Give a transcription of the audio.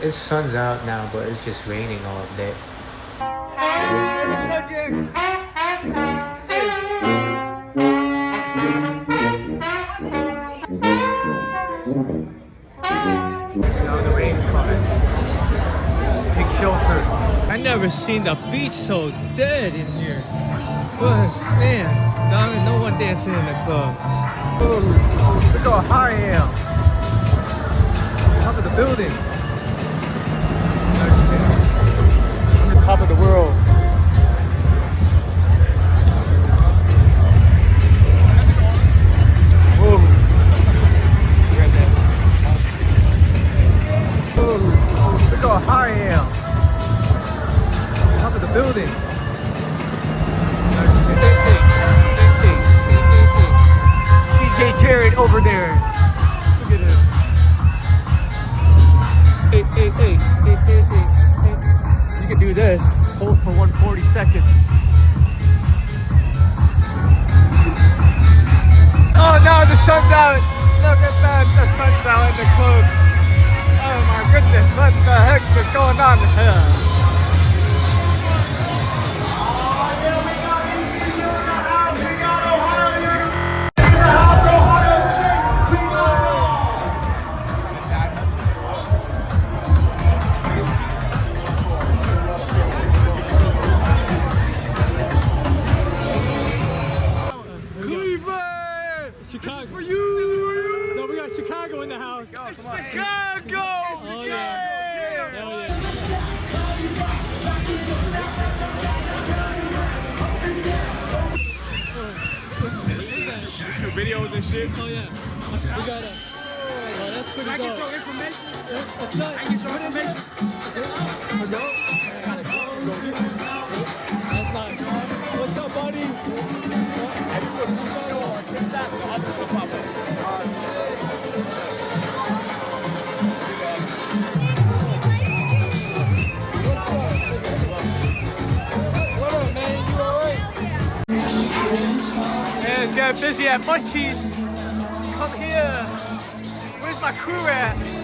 It's sun's out now, but it's just raining all day. Now the rain's coming. Take shelter. I never seen the beach so dead in here. But man, no one dancing in the clubs. Oh, look how high I am. Top of the building. I'm the top of the world. Whoa. Right there. Whoa. Look how high I am. Top of the building. DJ Jared over there. Look at him. Hey. You can do this. Hold for 140 seconds. Oh, now the sun's out. Look at that. The sun's out in the club. Oh my goodness. What the heck is going on here? Chicago for you. No, we got Chicago in the house. Chicago. Oh yeah. Oh yeah. Videos and shit. Oh yeah. We got it. Oh, that's pretty dope. I can throw information. What's up? I can throw information. That's nice. What's up, buddy? Get busy at Munchies. Come here. Where's my crew at?